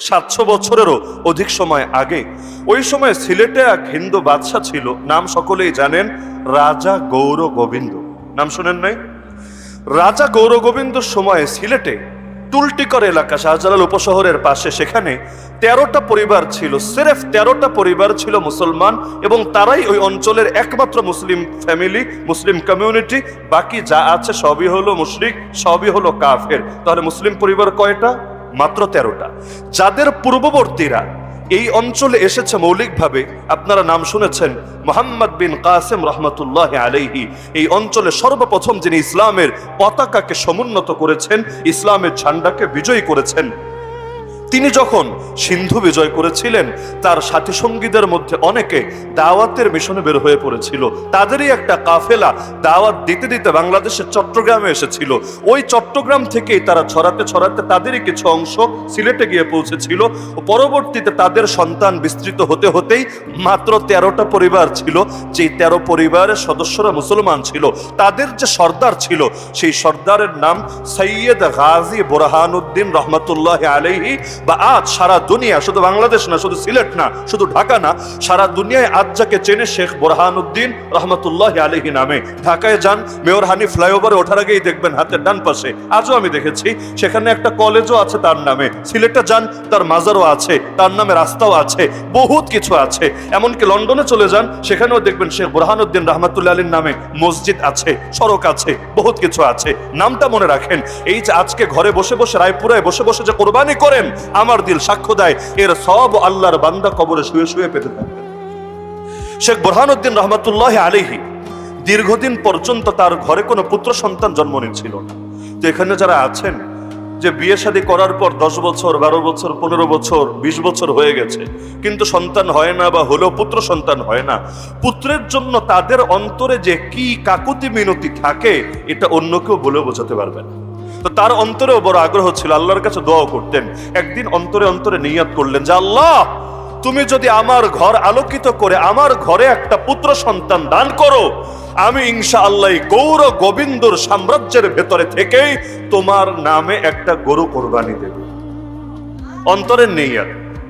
700 বছরেরও অধিক সময় আগে। ওই সময় সিলেটে এক হিন্দু বাদশাহ ছিল, নাম সকলেই জানেন, রাজা গৌর গোবিন্দ। নাম শুনেন নাই? রাজা গৌর গোবিন্দর সময় সিলেটে টুলটিকর এলাকা, শাহজালাল উপশহরের পাশে, সেখানে 13টা পরিবার ছিল, সিরেফ 13টা পরিবার ছিল মুসলমান, এবং তারাই ওই অঞ্চলের একমাত্র মুসলিম ফ্যামিলি, মুসলিম কমিউনিটি। বাকি যা আছে সবই হলো মুশরিক, সবই হলো কাফের। তাহলে মুসলিম পরিবার কয়টা? মাত্র 13টা। যাদের পূর্ববর্তীরা এই অঞ্চলে এসেছে মৌলিকভাবে, আপনারা নাম শুনেছেন মুহাম্মদ বিন কাসেম রহমতুল্লাহ আলাইহি। এই অঞ্চলে সর্বপ্রথম যিনি ইসলামের পতাকাকে সমুন্নত করেছেন, ইসলামের ঝান্ডাকে বিজয়ী করেছেন, তিনি যখন সিন্ধু বিজয় করেছিলেন, তার সাথী সঙ্গীদের মধ্যে অনেকে দাওয়াতের মিশনে বের হয়ে পড়েছিল। তাদেরই একটা কাফেলা দাওয়াত দিতে দিতে বাংলাদেশের চট্টগ্রামে এসেছিল। ওই চট্টগ্রাম থেকেই তারা ছড়াতে ছড়াতে তাদেরই কিছু অংশ সিলেটে গিয়ে পৌঁছেছিল। পরবর্তীতে তাদের সন্তান বিস্তৃত হতে হতেই মাত্র 13টা পরিবার ছিল, যেই 13 পরিবারের সদস্যরা মুসলমান ছিল। তাদের যে সর্দার ছিল, সেই সর্দারের নাম সৈয়দ গাজী বুরহানুদ্দিন রহমতুল্লাহ আলাইহি। বা আজ সারা দুনিয়া, শুধু বাংলাদেশ না, শুধু সিলেট না, শুধু ঢাকা না, সারা দুনিয়ায় আজ যাকে চেনে শেখ বুরহানুদ্দিন রহমতুল্লাহ আলাইহি নামে। ঢাকায় যান, মেয়র হানি ফ্লাইওভারে ওঠার আগেই দেখবেন হাতের ডান পাশে, আজও আমি দেখেছি, সেখানে একটা কলেজও আছে তার নামে। সিলেটে যান, তার মাজারও আছে, তার নামে রাস্তাও আছে, বহুত কিছু আছে। এমনকি লন্ডনে চলে যান, সেখানেও দেখবেন শেখ বুরহানুদ্দিন রহমতুল্লাহ আলীর নামে মসজিদ আছে, সড়ক আছে, বহুত কিছু আছে। নামটা মনে রাখেন। এই যে আজকে ঘরে বসে বসে, রায়পুরায় বসে বসে যে কোরবানি করেন, আমার দিল সাক্ষ্য দেয় এর সব আল্লাহর বান্দা কবরে শুয়ে শুয়ে পেতে থাকবেন। শেখ বুরহানুদ্দিন রহমতুল্লাহ আলাইহি দীর্ঘদিন পর্যন্ত তার ঘরে কোনো পুত্র সন্তান জন্ম নিয়েছিল না। তো এখানে যারা আছেন, যে বিয়ে শাদী করার পর 10 বছর, 12 বছর, 15 বছর, 20 বছর হয়ে গেছে, কিন্তু সন্তান হয় না, বা হলেও পুত্র সন্তান হয় না, পুত্রের জন্য তাদের অন্তরে যে কি কাকুতি মিনতি থাকে, এটা অন্য কেউ বলেও বোঝাতে পারবে না। তো তার অন্তরেও বড় আগ্রহ ছিল, আল্লাহর কাছে দোয়া করতেন। একদিন অন্তরে অন্তরে নিয়াত করলেন যে আল্লাহ, তুমি যদি আমার ঘর আলোকিত করে আমার ঘরে একটা পুত্র সন্তান দান করো, আমি ইনশাআল্লাহ গৌর গোবিন্দর সাম্রাজ্যের ভেতরে থেকেই তোমার নামে একটা গরু কোরবানি দেব। অন্তরের নিয়াত,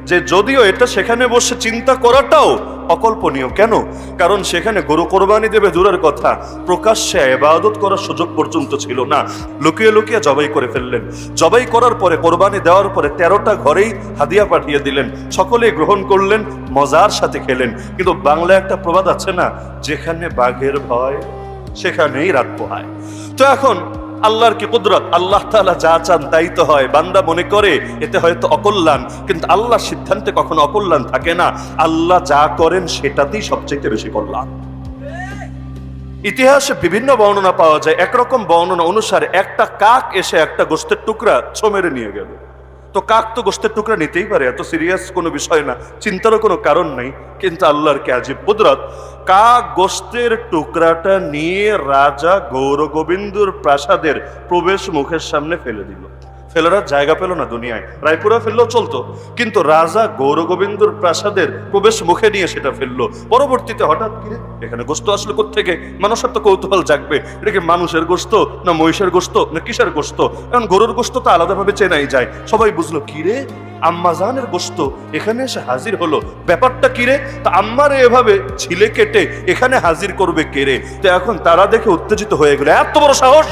যে যদিও এটা সেখানে বসে চিন্তা করাটাও অকল্পনীয়। কেন? কারণ সেখানে গরু কোরবানি দেবে দূরের কথা, প্রকাশ্যে ইবাদত করার সুযোগ পর্যন্ত ছিল না। লুকিয়ে লুকিয়ে জবাই করে ফেললেন। জবাই করার পরে, কোরবানি দেওয়ার পরে 13টা ঘরেই হাদিয়া পাঠিয়ে দিলেন। সকলেই গ্রহণ করলেন, মজার সাথে খেলেন। কিন্তু বাংলায় একটা প্রবাদ আছে না, যেখানে বাঘের ভয় সেখানেই রাত পোহায়। তো এখন আল্লাহর কি কুদরত, আল্লাহ তাআলা যা চান তাই তো হয়। বান্দা মনে করে এতে হয়তো অকল্যাণ, কিন্তু আল্লাহর সিদ্ধান্তে কখনো অকল্যাণ থাকে না। আল্লাহ যা করেন সেটাতেই সবচেয়ে বেশি কল্যাণ। ইতিহাসে বিভিন্ন বর্ণনা পাওয়া যায়। একরকম বর্ণনা অনুসারে একটা কাক এসে একটা গোশতের টুকরা ছো মেরে নিয়ে গেল। তো কাক তো গোশতের টুকরা নিতেই পারে, এত সিরিয়াস কোনো বিষয় না, চিন্তারও কোনো কারণ নেই। কিন্তু আল্লাহর কি আজীব কুদরত, কাক গোশতের টুকরাটা নিয়ে রাজা গৌর গোবিন্দর প্রাসাদের প্রবেশ মুখের সামনে ফেলে দিল। ফেলার জায়গা পেল না দুনিয়ায়, রায়পুরা ফেললেও চলতো, কিন্তু রাজা গৌর গোবিন্দর প্রাসাদের প্রবেশ মুখে নিয়ে সেটা ফেললো। পরবর্তীতে হঠাৎ কি এখানে গোশত আসলে কোত্থেকে? মানুষের তো কৌতূহল জাগবে, এটা কি মানুষের গোশত না মহিষের গোশত না কিসের গোশত? কারণ গরুর গোশত তো আলাদাভাবে চেনাই যায়। সবাই বুঝলো কি রে, আম্মাজানের গোশত এখানে এসে হাজির হলো, ব্যাপারটা কি রে? তা আম্মারে এভাবে ছিলে কেটে এখানে হাজির করবে কে রে? তো এখন তারা দেখে উত্তেজিত হয়ে গেল, এত বড় সাহস,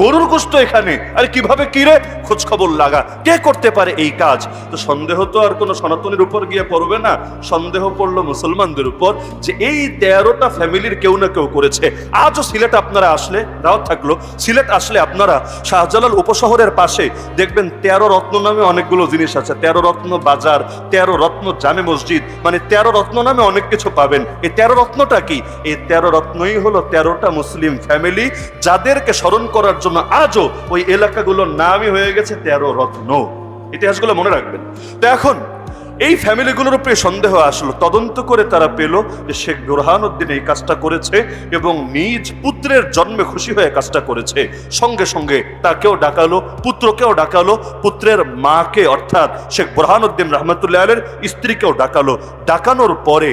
গরুর গোশত এখানে, আরে কিভাবে কি রে? খোঁজ খবর লাগা, কে করতে পারে এই কাজ? তো সন্দেহ তো আর কোনো সনাতনের উপর গিয়ে পড়বে না, সন্দেহ পড়লো মুসলমানদের উপর, যে এই 13টা ফ্যামিলির কেউ না কেউ করেছে। আজও সিলেট আপনারা আসলে, দাওয়াত থাকলো, সিলেট আসলে আপনারা শাহজালাল উপশহরের পাশে দেখবেন 13 রত্ন নামে অনেকগুলো জিনিস আছে। 13 রত্ন বাজার, 13 রত্ন জামে মসজিদ, মানে 13 রত্ন নামে অনেক কিছু পাবেন। এই 13 রত্নটা কি? এই 13 রত্নই হলো 13টা মুসলিম ফ্যামিলি, যাদেরকে স্মরণ করার জন্য আজও ওই এলাকাগুলোর নামই হয়ে গেছে 13 রত্ন। ইতিহাসগুলো মনে রাখবেন। তো এখন এই ফ্যামিলিগুলোর উপরে সন্দেহ আসলো, তদন্ত করে তারা পেল যে শেখ বুরহানুদ্দিন এই কাজটা করেছে এবং নিজ পুত্রের জন্মে খুশি হয়ে কাজটা করেছে। সঙ্গে সঙ্গে তাকেও ডাকালো, পুত্রকেও ডাকালো, পুত্রের মাকে অর্থাৎ শেখ বুরহানুদ্দিন রহমতুল্লাহ আলাইহির স্ত্রীকেও ডাকালো। ডাকানোর পরে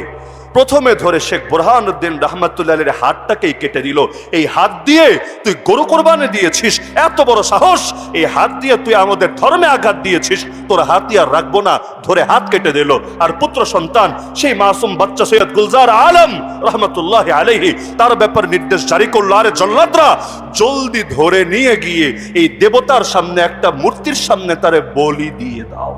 প্রথমে ধরে শেখ বুরহানুদ্দিন রহমাতুল্লাহ আলাইহির হাতটাকেই কেটে দিল। এই হাত দিয়ে তুই গরু কোরবানি দিয়েছিস, এত বড় সাহস! এই হাত দিয়ে তুই আমাদের ধর্মে আঘাত দিয়েছিস, তোর হাতই আর রাখবো না, ধরে হাত কেটে দিল। আর পুত্র সন্তান সেই মাসুম বাচ্চা সৈয়দ গুলজার আলম রহমতুল্লাহ আলাইহি তার ব্যাপারে নির্দেশ জারি করলো, আরে জল্লাদরা জলদি ধরে নিয়ে গিয়ে এই দেবতার সামনে, একটা মূর্তির সামনে তারে বলি দিয়ে দাও।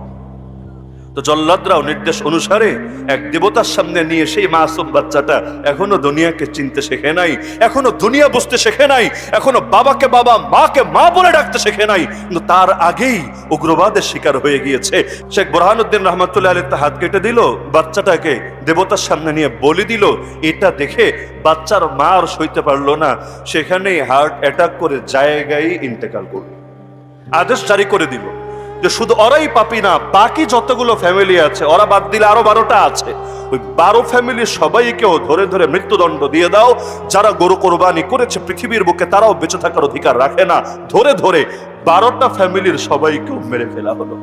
তো জল্লাদরাও নির্দেশ অনুসারে এক দেবতার সামনে নিয়ে সেই মাসুম বাচ্চাটা এখনো দুনিয়াকে চিনতে শেখে নাই, এখনো দুনিয়া বুঝতে শেখে নাই, এখনো বাবাকে বাবা মাকে মা বলে ডাকতে শেখে নাই, কিন্তু তার আগেই উগ্রবাদের শিকার হয়ে গিয়েছে। শেখ বুরহানুদ্দিন রহমতুল্লাহ আলাইহি হাত কেটে দিল, বাচ্চাটাকে দেবতার সামনে নিয়ে বলি দিল। এটা দেখে বাচ্চার মা আর সইতে পারলো না, সেখানেই হার্ট অ্যাটাক করে জায়গায় ইন্তেকাল করল। আদেশ জারি করে দিল যে শুধু ওরাই পাপি না, বাকি যতগুলো ফ্যামিলি আছে ওরা বাদ দিলে আরো 12টা আছে, ওই 12 ফ্যামিলির সবাইকেও ধরে ধরে মৃত্যুদণ্ড দিয়ে দাও। যারা গরু কোরবানি করেছে পৃথিবীর বুকে, তারাও বেঁচে থাকার অধিকার রাখে না। ধরে ধরে 12টা ফ্যামিলির সবাইকেও মেরে ফেলা হলো।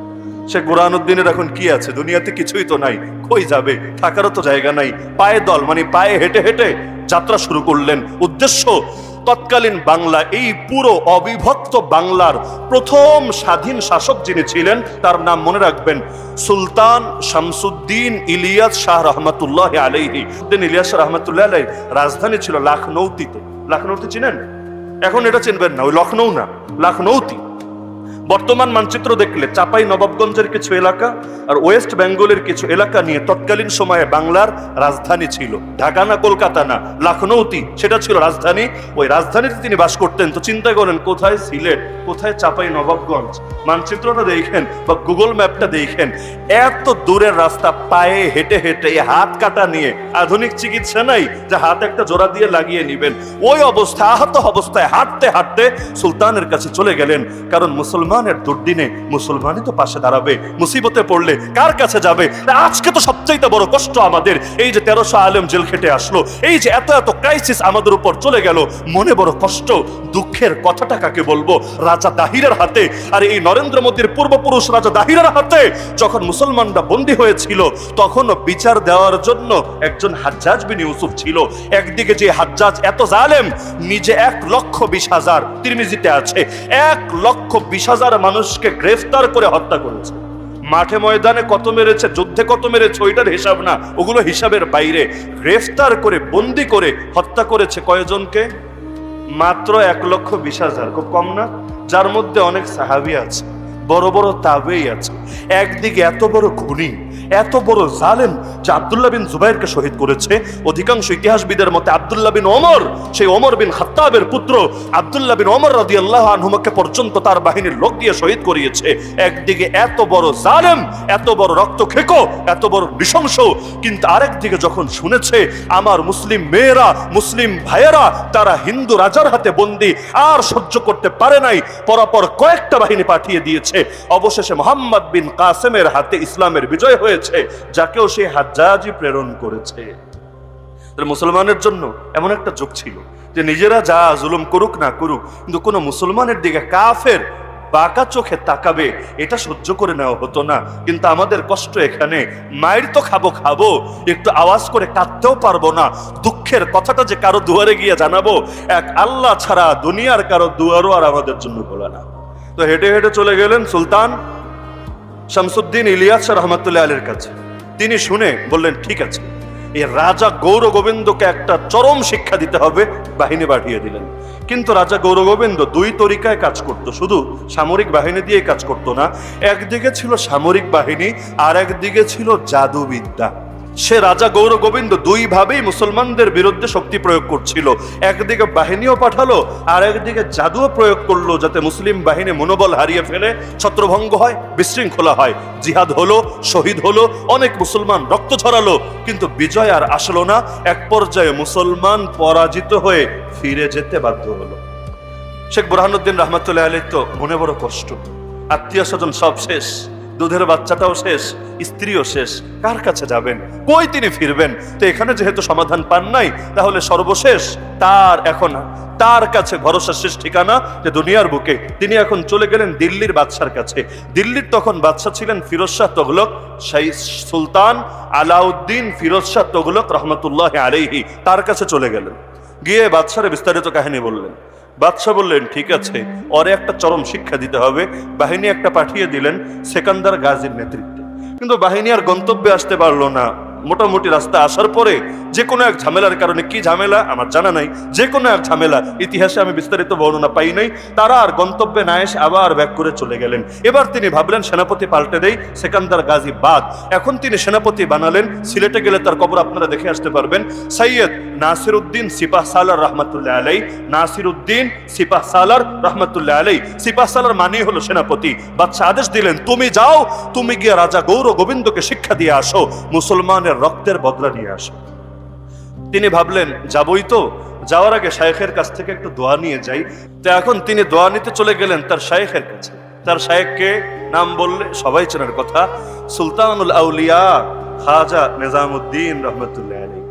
শেখ বুরহানুদ্দিনের এখন কি আছে? দুনিয়াতে কিছুই তো নাই, কই যাবে? থাকারও তো জায়গা নাই। পায়ে দল, মানে পায়ে হেঁটে হেঁটে যাত্রা শুরু করলেন। উদ্দেশ্য তৎকালীন বাংলা, এই পুরো অবিভক্ত বাংলার প্রথম স্বাধীন শাসক যিনি ছিলেন তার নাম মনে রাখবেন, সুলতান শামসুদ্দিন ইলিয়াস শাহ রহমতুল্লাহ আলাইহি। ইলিয়াস শাহ রহমতুল্লাহ আলাইহি রাজধানী ছিল লখনৌতিতে। লখনৌতি চিনেন? এখন এটা চিনবেন না, ওই লখনৌ না, লখনৌতি। বর্তমান মানচিত্র দেখলে চাপাই নবাবগঞ্জের কিছু এলাকা আর ওয়েস্ট বেঙ্গলের কিছু এলাকা নিয়ে তৎকালীন সময়ে বাংলার রাজধানী ছিল। ঢাকা না, কলকাতা না, লখনৌতি, সেটা ছিল রাজধানী। ওই রাজধানীতে তিনি বাস করতেন। তো চিন্তা করেন, কোথায় সিলেট, কোথায় চাপাই নবাবগঞ্জ? মানচিত্রটা দেখেন বা গুগল ম্যাপটা দেখেন, এত দূরের রাস্তা পায়ে হেঁটে হেঁটে, হাত কাটা নিয়ে, আধুনিক চিকিৎসা নাই যে হাত একটা জোড়া দিয়ে লাগিয়ে নিবেন, ওই অবস্থা, আহত অবস্থায় হাঁটতে হাঁটতে সুলতানের কাছে চলে গেলেন। কারণ মুসলমানের দুর্দিনে মুসলমানই তো পাশে দাঁড়াবে, মুসিবতে পড়লে কার কাছে যাবে? আজকে তো সবচাইতে বড় কষ্ট আমাদের, এই যে 1300 আলেম জেল খেটে আসলো, এই যে এত এত ক্রাইসিস আমাদের উপর চলে গেল, মনে বড় কষ্ট। দুঃখের কথাটা কাকে বলবো? রাজা দাহিরের হাতে। আর এই নরেন্দ্র মোদীর পূর্বপুরুষ রাজা দাহিরের হাতে যখন মুসলমানরা বন্দী হয়েছিল, তখনও বিচার দেওয়ার জন্য একজন হাজ্জাজ বিন ইউসুফ ছিল। একদিকে যে হাজ্জাজ এত জালেম, নিজে 1,20,000, তিরমিজিতে আছে, 1,20,000 মানুষকে গ্রেফতার করে হত্যা করেছে। মাঠে ময়দানে কত মেরেছে, যুদ্ধে কত মেরেছে, ওইটার হিসাব না, ওগুলো হিসাবের বাইরে। গ্রেফতার করে, বন্দি করে হত্যা করেছে কয়জনকে? মাত্র 1,20,000, খুব কম না? যার মধ্যে অনেক সাহাবী আছে, বড় বড় তাবেঈ আছে। একদিকে এত বড় খুনি, এত বড় জালেম যে আব্দুল্লাহ বিন জুবাইরকে শহীদ করেছে। অধিকাংশ ইতিহাসবিদের মতে আব্দুল্লাহ বিন ওমর, সেই ওমর বিন খাত্তাবের পুত্র আব্দুল্লাহ বিন ওমর রাদিয়াল্লাহু আনহুকে পর্যন্ত তার বাহিনীর লোক দিয়ে শহীদ করিয়েছে। একদিকে এত বড় জালেম, এত বড় রক্তখেকো, এত বড় নৃশংস, কিন্তু আরেকদিকে যখন শুনেছে আমার মুসলিম মেয়েরা, মুসলিম ভাইয়েরা তারা হিন্দু রাজার হাতে বন্দী, আর সহ্য করতে পারে নাই, পরপর কয়েকটা বাহিনী পাঠিয়ে দিয়েছে। অবশেষে মুহাম্মদ বিন কাসেমের হাতে ইসলামের বিজয় হয়েছে, যাকেও সে হাজ্জাজি প্রেরণ করেছে। মুসলমানের জন্য এমন একটা যুগ ছিল যে নিজেরা যা জুলুম করুক না করুক, কিন্তু কোন মুসলমানের দিকে কাফের বাঁকা চোখে তাকাবে এটা সহ্য করে নেওয়া হতো না। কিন্তু আমাদের কষ্ট এখানে, মায়ের তো খাবো, একটু আওয়াজ করে কাঁদতেও পারবো না। দুঃখের কথাটা যে কারো দুয়ারে গিয়ে জানাবো, এক আল্লাহ ছাড়া দুনিয়ার কারো দুয়ারও আর আমাদের জন্য খোলা না। তো হেঁটে হেঁটে চলে গেলেন সুলতান শামসুদ্দিন ইলিয়াস রহমতুল্লাহ আলাইহির কাছে। তিনি শুনে বললেন, ঠিক আছে, এই রাজা গৌর গোবিন্দকে একটা চরম শিক্ষা দিতে হবে। বাহিনী পাঠিয়ে দিলেন। কিন্তু রাজা গৌর গোবিন্দ 2 তরিকায় কাজ করত, শুধু সামরিক বাহিনী দিয়ে কাজ করত না। একদিকে ছিল সামরিক বাহিনী, আর একদিকে ছিল জাদুবিদ্যা। সে রাজা গৌর গোবিন্দ 2 ভাবেই মুসলমানদের বিরুদ্ধে শক্তি প্রয়োগ করছিল। একদিকে বাহিনীও পাঠালো, আর একদিকে জাদুও প্রয়োগ করলো, যাতে মুসলিম বাহিনী মনোবল হারিয়ে ফেলে, ছত্রভঙ্গ হয়, বিশৃঙ্খলা হয়। জিহাদ হলো, শহীদ হলো, অনেক মুসলমান রক্ত ঝরালো, কিন্তু বিজয় আর আসলো না। এক পর্যায়ে মুসলমান পরাজিত হয়ে ফিরে যেতে বাধ্য হলো। শেখ বুরহানুদ্দিন রহমতুল্লাহ আলাইহি তো মনে বড় কষ্ট, আত্মীয় স্বজন সব শেষ, দুধের বাচ্চাটাও শেষ, স্ত্রীও শেষ, কার কাছে যাবেন, কই তিনি ফিরবেন? তো এখানে যেহেতু সমাধান পান নাই, তাহলে সর্বশেষ তার কাছে ভরসা শেষ ঠিকানা যে দুনিয়ার বুকে। তিনি এখন চলে গেলেন দিল্লির বাদশার কাছে। দিল্লির তখন বাদশা ছিলেন ফিরোজ শাহ তুগলক, সুলতান আলাউদ্দিন ফিরোজ শাহ তুগলক রহমতুল্লাহ আলাইহি। তার কাছে চলে গেলেন, গিয়ে বাদশারে বিস্তারিত কাহিনী বললেন। বাদশাহ বললেন ঠিক আছে, ওরে একটা চরম শিক্ষা দিতে হবে। বাহিনী একটা পাঠিয়ে দিলেন সেকান্দার গাজীর নেতৃত্বে, কিন্তু বাহিনী আর গন্তব্যে আসতে পারলো না। মোটামুটি রাস্তা আসার পরে যে কোনো এক ঝামেলার কারণে, কি ঝামেলা আমার জানা নাই, যে কোনো এক ঝামেলা, ইতিহাসে আমি বিস্তারিত বর্ণনা পাই নাই, তারা আর গন্তব্যে না এসে আবার ব্যাক করে চলে গেলেন। এবার তিনি ভাবলেন সেনাপতি পাল্টে দেই, সেকান্দার গাজী বাদ। এখন তিনি সেনাপতি বানালেন। সিলেটে গেলে তার কবর আপনারা দেখে আসতে পারবেন। সৈয়দ নাসির উদ্দিন সিপাহ সালার রহমতুল্লাহ আলাই, নাসির উদ্দিন সিপাহ সালার রহমতুল্লাহ আলাই। সিপাহ সালার মানে হলো সেনাপতি। বাদশা আদেশ দিলেন তুমি যাও, তুমি গিয়ে রাজা গৌর গোবিন্দকে শিক্ষা দিয়ে আসো, মুসলমানের রক্তের বদলা নিয়ে আসো। তিনি ভাবলেন যাবই তো, যাওয়ার আগে শায়েখের কাছ থেকে একটু দোয়া নিয়ে যাই। তো এখন তিনি দোয়া নিতে চলে গেলেন তার শায়েখের কাছে। তার শায়েখকে নাম বললে সবাই চেনার কথা, সুলতানুল আউলিয়া খাজা নিজামুদ্দিন রহমতুল্লাহ আলাইহি।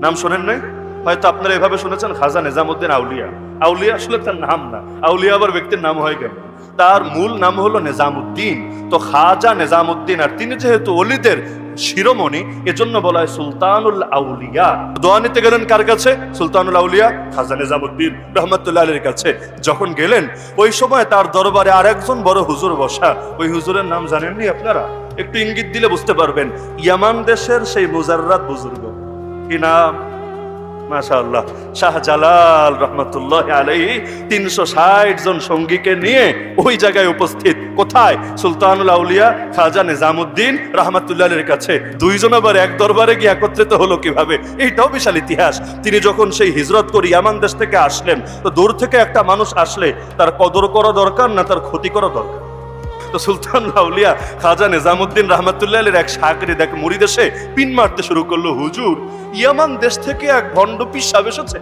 নাম শোনেন নাই? হয়তো আপনারা এভাবে শুনেছেন খাজা নিজামুদ্দিন আউলিয়া। আউলিয়া আসলে তার নাম না, আউলিয়া আবার ব্যক্তির নাম হয় কেন? তার মূল নাম হলো নিজামুদ্দিন। তো খাজা নিজামুদ্দিন, আর তিনি যেহেতু ওলিদের শিরোমণি, এজন্য বলা হয় সুলতানুল আউলিয়া। দোয়া নিতে গেলেন কার কাছে? সুলতানুল আউলিয়া খাজা নিজামুদ্দিন রহমতুল্লাহ আলাইহির কাছে। যখন গেলেন ওই সময় তার দরবারে আর একজন বড় হুজুর বসা। ওই হুজুরের নাম জানেননি আপনারা? একটু ইঙ্গিত দিলে বুঝতে পারবেন। ইয়ামান দেশের সেই মুজাররাত বুজুর্গ, কি নাম? মাশাআল্লাহ, শাহজালাল রহমতুল্লাহ আলাইহি ৩৬০ জন সঙ্গীকে নিয়ে ওই জায়গায় উপস্থিত। কোথায়? সুলতানুল আউলিয়া খাজা নিজামুদ্দিন রহমতুল্লাহ আলাইহির কাছে। দুইজন আবার এক দরবারে গিয়ে একত্রিত হলো কিভাবে? এইটাও বিশাল ইতিহাস। তিনি যখন সেই হিজরত করে ইয়ামান দেশ থেকে আসলেন, তো দূর থেকে একটা মানুষ আসলে তার কদর করা দরকার না তার ক্ষতি করা দরকার? তো সুলতান আউলিয়া খাজা নিজামুদ্দিন রহমতুল্লাহ আলাইহির এক শাগরিদ, এক মুরিদ এসে পিন মারতে শুরু করলো, হুজুর ইয়ামান দেশ থেকে এক ভণ্ড পীর সাহেব এসেছে,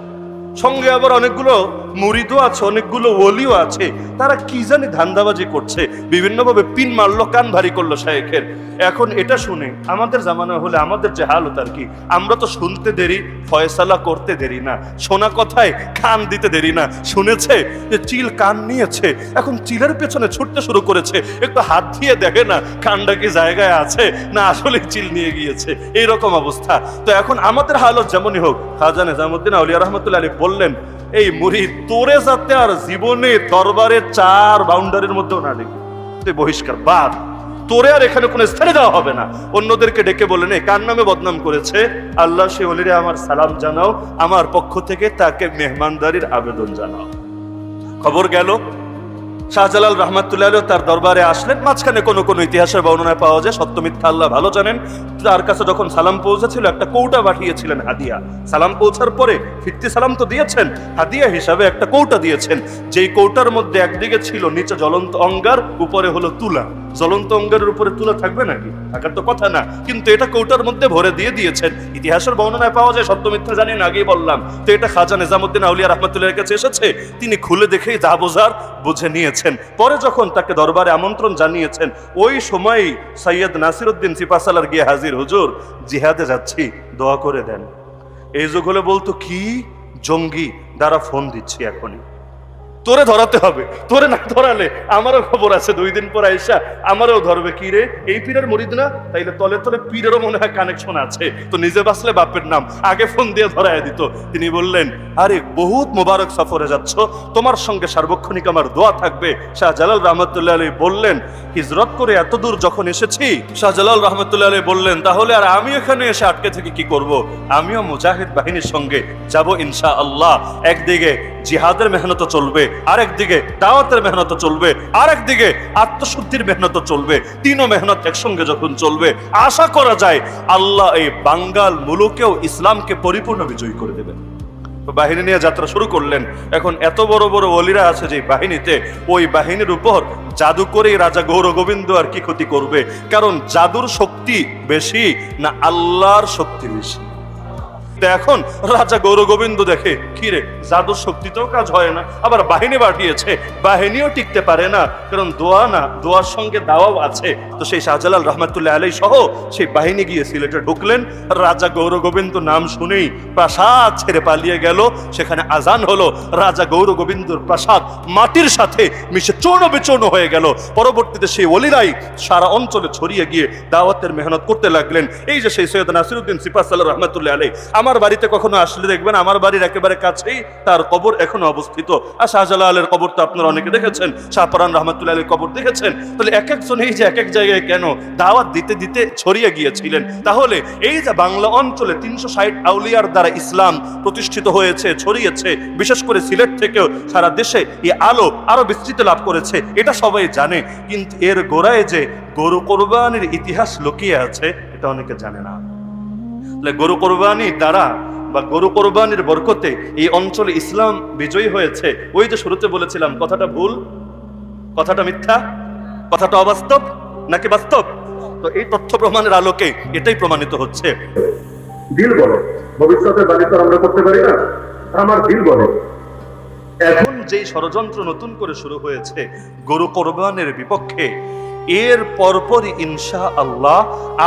সঙ্গে আবার অনেকগুলো মুরিদও আছে, অনেকগুলো ওলিও আছে, তারা কি জানি ধান্দাবাজি করছে। বিভিন্নভাবে পিন মারলো, কান ভারী করলো শায়েখের। এখন এটা শুনে আমাদের জামানা হলে আমাদের যে হাল হতো আর কি, আমরা তো শুনতে দেরি, ফয়সালা করতে দেরি না, শোনা কথায় কান দিতে দেরি না। শুনেছে যে চিল কান নিয়েছে, এখন চিলের পেছনে ছুটতে শুরু করেছে, একটু হাত দিয়ে দেখে না কানটা কি জায়গায় আছে না আসলে চিল নিয়ে গিয়েছে, এইরকম অবস্থা। তো এখন আমাদের হালত যেমনই হোক, খাজা নিজামুদ্দিন আউলিয়া রহমতুল্লাহ আলাইহি বললেন, এই মুরিদ তোরে যাতে আর জীবনে দরবারের ৪ বাউন্ডারির মধ্যেও না দেখি, তুই বহিষ্কার, বাদ, তোরে আর এখানে কোনো স্থানে দেওয়া হবে না। অন্যদেরকে ডেকে বলেন এই কার নামে বদনাম করেছে, আল্লাহ সে ওলিরে আমার সালাম জানাও, আমার পক্ষ থেকে তাকে মেহমানদারির আবেদন জানাও। খবর গেল, শাহজালাল রহমতুল্লাহ আলাইহি তার দরবারে আসলেন। মাঝখানে কোনো কোনো ইতিহাসের বর্ণনায় পাওয়া যায়, সত্য মিথ্যা আল্লাহ ভালো জানেন। তার কাছে যখন সালাম পৌঁছেছিল একটা কৌটা পাঠিয়েছিলেন হাদিয়া। সালাম পৌঁছার পরে ফিরতি সালাম তো দিয়েছেন, হাদিয়া হিসাবে একটা কৌটা দিয়েছেন। যেই কৌটার মধ্যে একদিকে ছিল নিচে জ্বলন্ত অঙ্গার, উপরে হলো তুলা। জ্বলন্ত অঙ্গারের উপরে তুলা থাকবে নাকি? থাকার তো কথা না, কিন্তু এটা কৌটার মধ্যে ভরে দিয়ে দিয়েছেন। ইতিহাসের বর্ণনায় পাওয়া যায়, সত্য মিথ্যা জানি না, আগেই বললাম। তো এটা খাজা নিজামুদ্দিন আউলিয়া রহমতুল্লাহর কাছে এসেছে, তিনি খুলে দেখেই যা বোঝার বুঝে নিয়েছেন। পরে যখন তাকে দরবারে আমন্ত্রণ জানিয়েছেন, ওই সময়ই সৈয়দ নাসির উদ্দিন সিপাহ সালার গিয়ে হাজির, হুজুর জিহাদে যাচ্ছি, দোয়া করে দেন। এই যুগ হলে বলতো কি জঙ্গি, দ্বারা ফোন দিচ্ছি এখনই, তোরে ধরাতে হবে, তোরে না ধরালে আমারও খবর আছে, 2 দিন পর আইসা আমারও ধরবে। কি রে, এই পীরের মুরিদ না? তাইলে তলে তলে পীরেরও মনে হয় কানেকশন আছে, তো নিজে বাঁচলে বাপের নাম, আগে ফোন দিয়ে ধরায় দিত। তিনি বললেন, আরে বহুত মোবারক সফরে যাচ্ছ, তোমার সঙ্গে সার্বক্ষণিক আমার দোয়া থাকবে। শাহজালাল রহমতুল্লাহ আলাইহি বললেন, হিজরত করে এত দূর যখন এসেছি, শাহজালাল রহমতুল্লাহ আলাইহি বললেন, তাহলে আর আমি এখানে এসে আটকে থেকে কি করব? আমিও মুজাহিদ বাহিনীর সঙ্গে যাব ইনশাআল্লাহ। একদিকে জিহাদের মেহনত চলবে, আরেকদিকে দাওয়াতের মেহনত চলবে, আরেকদিকে আত্মশুদ্ধির মেহনত চলবে। 3ও মেহনত একসঙ্গে যখন চলবে, আশা করা যায় আল্লাহ এই বাঙ্গাল মুলুকেও ইসলামকে পরিপূর্ণ বিজয়ী করে দেবেন। বাহিনী নিয়ে যাত্রা শুরু করলেন। এখন এত বড় বড় ওলিরা আছে যে বাহিনীতে, ওই বাহিনীর উপর জাদু করেই রাজা গৌর গোবিন্দ আর কি ক্ষতি করবে? কারণ জাদুর শক্তি বেশি না আল্লাহর শক্তি বেশি? তো এখন রাজা গৌরগোবিন্দ দেখে কিরে জাদুর শক্তিতেও কাজ হয় না, আবার বাহিনী পাঠিয়েছে, বাহিনীও টিকতে পারে না, কারণ দোয়া না, দোয়ার সঙ্গে দাওয়াও আছে। তো সেই শাহজালাল রহমাতুল্লাহ আলাইহি সহ সেই বাহিনী গিয়ে সিলেটে ঢুকলেন। রাজা গৌরগোবিন্দ নাম শুনেই প্রাসাদ ছেড়ে পালিয়ে গেল। সেখানে আজান হলো, রাজা গৌরগোবিন্দর প্রাসাদ মাটির সাথে মিশে চূর্ণ বিচূর্ণ হয়ে গেল। পরবর্তীতে সেই ওলিরাই সারা অঞ্চলে ছড়িয়ে গিয়ে দাওয়াতের মেহনত করতে লাগলেন। এই যে সেই সৈয়দ নাসিরউদ্দিন সিপাহসালার রহমাতুল্লাহ আলাইহি, আমার বাড়িতে কখনো আসলে দেখবেন আমার বাড়ির একেবারে কাছেই তার কবর এখনো অবস্থিত। আর শাহজালালের কবর তো আপনারা অনেকে দেখেছেন, শাহপরান রহমাতুল্লাহ আলাইহির কবর দেখেছেন। তাহলে এক একজন এই যে এক এক জায়গায় কেন দাওয়াত দিতে দিতে ছড়িয়ে গিয়েছিলেন। তাহলে এই যে বাংলা অঞ্চলে 360 আউলিয়ার দ্বারা ইসলাম প্রতিষ্ঠিত হয়েছে, ছড়িয়েছে, বিশেষ করে সিলেট থেকেও সারা দেশে এই আলো আরো বিস্তৃত লাভ করেছে, এটা সবাই জানে। কিন্তু এর গোড়ায় যে গরু কোরবানির ইতিহাস লুকিয়ে আছে এটা অনেকে জানে না। তাহলে গরু কোরবানির দ্বারা বা গরু কোরবানির বরকতে এই অঞ্চলে ইসলাম বিজয়ী হয়েছে। ওই যে শুরুতে বলেছিলাম, কথাটা ভুল, কথাটা মিথ্যা, কথাটা অবাস্তব নাকি বাস্তব? তো এই তথ্য প্রমাণের আলোকে এটাই প্রমাণিত হচ্ছে। দিল বলে ভবিষ্যতের বাণী তো আমরা করতে পারি না, আমার দিল বলে। এখন যেই ষড়যন্ত্র নতুন করে শুরু হয়েছে গরু কোরবানের বিপক্ষে, এর পরপরই ইনশাআল্লাহ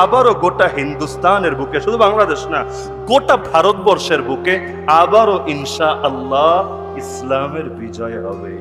আবারও গোটা হিন্দুস্তানের বুকে, শুধু বাংলাদেশ না, গোটা ভারতবর্ষের বুকে আবারও ইনশাআল্লাহ ইসলামের বিজয় হবে।